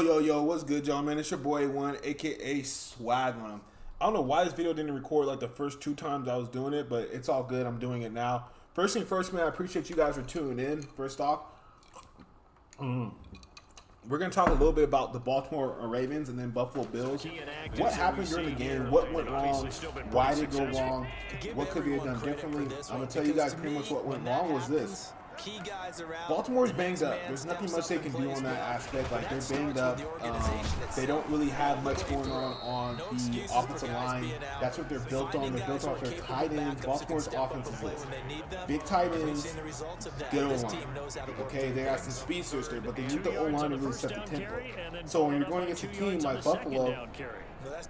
Yo, what's good, y'all, man? It's your boy A1, aka Swag on him. I don't know why this video didn't record like the first 2 times I was doing it, but it's all good. I'm doing it now. First thing first, man, I appreciate you guys for tuning in. First off, we're going to talk a little bit about the Baltimore Ravens and then Buffalo Bills. What happened during the game? What went wrong? Why did it go wrong? What could be done differently? I'm going to tell you guys pretty much what went wrong was this. Baltimore's banged up. There's nothing much they can do on that aspect. Like, they're banged up. They don't really have much going on the offensive line. That's what they're built on. They're built off their tight ends. Baltimore's offense is this. Big tight ends, good O-line. Okay, they got some speedsters there, but they need the O-line to really set the tempo. So when you're going against a team like Buffalo,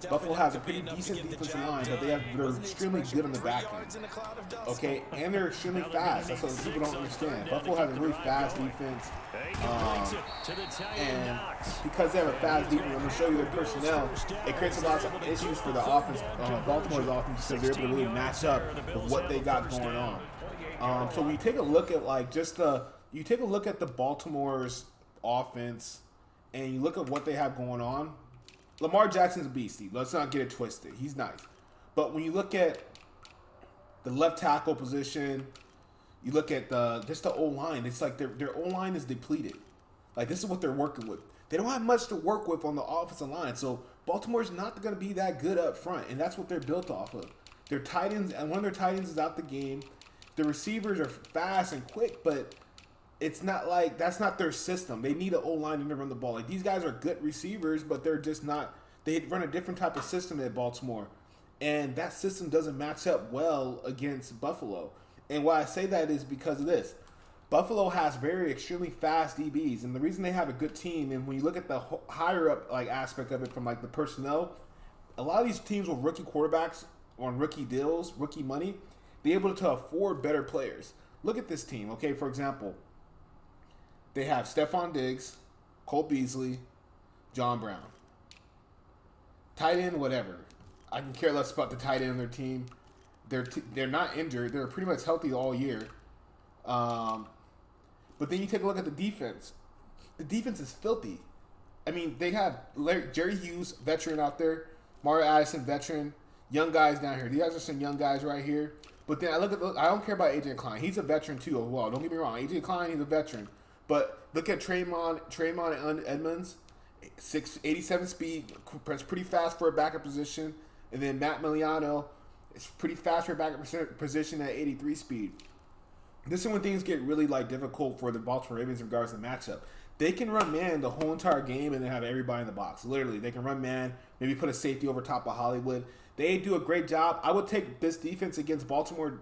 Buffalo has a pretty decent defensive line, but they're extremely good on the back end. Okay, and they're extremely fast. That's what people don't understand. Buffalo has a really fast defense, and because they have a fast defense, I'm going to show you their personnel. It creates a lot of issues for the offense, Baltimore's offense, because they're able to really match up with what they got going on. So when you take a look at you take a look at the Baltimore's offense, and you look at what they have going on. Lamar Jackson's a beastie. Let's not get it twisted. He's nice. But when you look at the left tackle position, you look at just the O-line, it's like their O-line is depleted. Like, this is what they're working with. They don't have much to work with on the offensive line. So Baltimore's not going to be that good up front, and that's what they're built off of. Their tight ends, and one of their tight ends is out the game. The receivers are fast and quick, but it's not like that's not their system. They need an O-line to run the ball. Like, these guys are good receivers, but they're just not. They run a different type of system at Baltimore, and that system doesn't match up well against Buffalo. And why I say that is because of this. Buffalo has extremely fast DBs, and the reason they have a good team, and when you look at the higher up aspect of it from the personnel, a lot of these teams with rookie quarterbacks on rookie deals, rookie money, they're able to afford better players. Look at this team. Okay, for example, they have Stephon Diggs, Cole Beasley, John Brown. Tight end, whatever. I can care less about the tight end of their team. They're not injured. They're pretty much healthy all year. But then you take a look at the defense. The defense is filthy. I mean, they have Jerry Hughes, veteran out there. Mario Addison, veteran. Young guys down here. These guys are some young guys right here. But then I don't care about AJ Klein. He's a veteran too as well. Don't get me wrong. AJ Klein, he's a veteran. But look at Tremont Edmonds, 87 speed, pretty fast for a backup position. And then Matt Miliano is pretty fast for a backup position at 83 speed. This is when things get really difficult for the Baltimore Ravens in regards to the matchup. They can run man the whole entire game and then have everybody in the box. Literally, they can run man, maybe put a safety over top of Hollywood. They do a great job. I would take this defense against Baltimore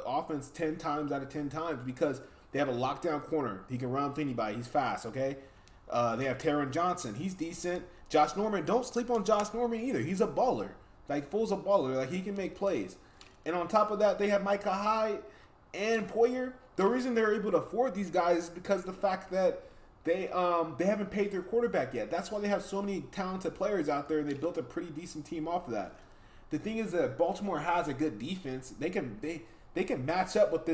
offense 10 times out of 10 times because they have a lockdown corner. He can run with anybody. He's fast, okay? They have Taron Johnson. He's decent. Josh Norman. Don't sleep on Josh Norman either. He's a baller. Fool's a baller. He can make plays. And on top of that, they have Micah Hyde and Poyer. The reason they're able to afford these guys is because of the fact that they haven't paid their quarterback yet. That's why they have so many talented players out there, and they built a pretty decent team off of that. The thing is that Baltimore has a good defense. They can match up with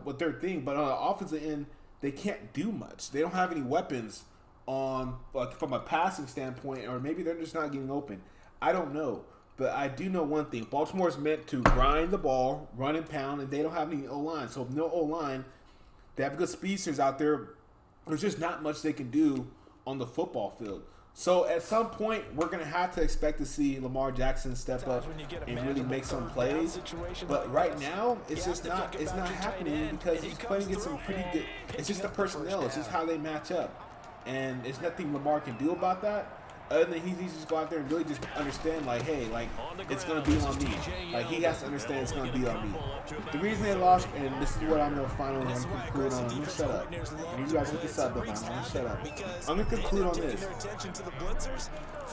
with their thing, but on the offensive end, they can't do much. They don't have any weapons on from a passing standpoint, or maybe they're just not getting open. I don't know, but I do know one thing: Baltimore's meant to grind the ball, run and pound, and they don't have any O-line. So if no O-line, they have good speedsters out there. There's just not much they can do on the football field. So at some point, we're going to have to expect to see Lamar Jackson step up and really make some plays. But right now, it's not happening because he's playing against some pretty good. It's just the personnel. It's just how they match up. And there's nothing Lamar can do about that. Other than he needs to just go out there and really just understand, hey, it's going to be on me. He has to understand it's going to be on me. The reason they lost, and this is what I'm going to finally conclude on. I'm going to shut up. And you guys look this up, but I'm going to shut up. I'm going to conclude on this.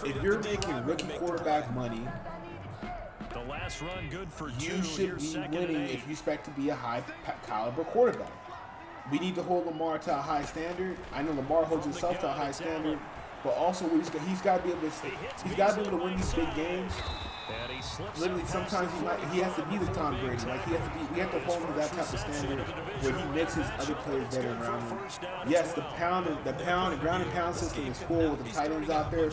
If you're making rookie quarterback money, you should be winning if you expect to be a high caliber quarterback. We need to hold Lamar to a high standard. I know Lamar holds himself to a high standard. But also, he's got to be able to win these big games. Literally, sometimes he has to be the Tom Brady. Like we have to hold him to that type of standard where he mixes other players better around him. Yes, the ground and pound system is cool with the tight ends out there.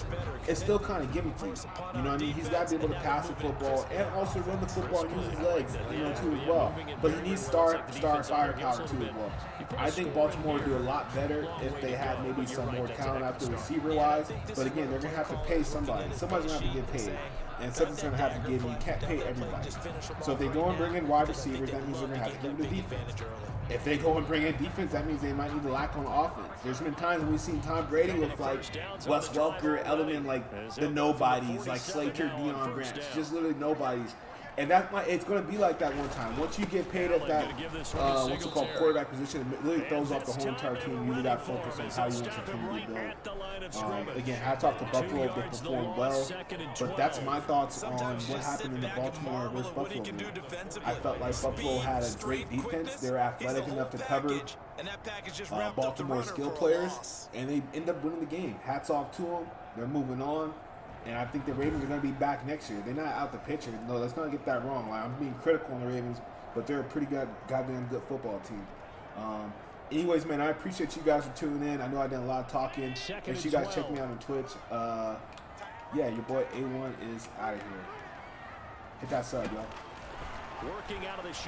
It's still kind of gimmicky. You know what I mean? He's got to be able to pass the football and also run the football and use his legs, too as well. But he needs star firepower too as well. I think Baltimore would do a lot better if they had maybe some more talent out there receiver-wise. But again, they're gonna have to pay somebody. Somebody's gonna have to get paid. And something's going to have to give you. You can't pay everybody. So if they go and bring in wide receivers, that means they're going to have to give them the defense. If they go and bring in defense, that means they might need to lack on offense. There's been times when we've seen Tom Brady with like Wes Welker, Edelman, like the nobodies, like Slater, Deion Branch, just literally nobodies. And it's going to be like that one time. Once you get paid at that, what's it called, quarterback position, it really throws off the whole entire team. You really got to focus on how you want your team to rebuild. Again, hats off to Buffalo. They performed well. But that's my thoughts on what happened in the Baltimore versus Buffalo game. I felt like Buffalo had a great defense. They were athletic enough to cover Baltimore skill players, and they end up winning the game. Hats off to them. They're moving on. And I think the Ravens are going to be back next year. They're not out the picture. No, let's not get that wrong. Like, I'm being critical on the Ravens, but they're a pretty goddamn good football team. Anyways, man, I appreciate you guys for tuning in. I know I did a lot of talking. Make sure you guys check me out on Twitch. Yeah, your boy A1 is out of here. Hit that sub, y'all. Working out of the shot.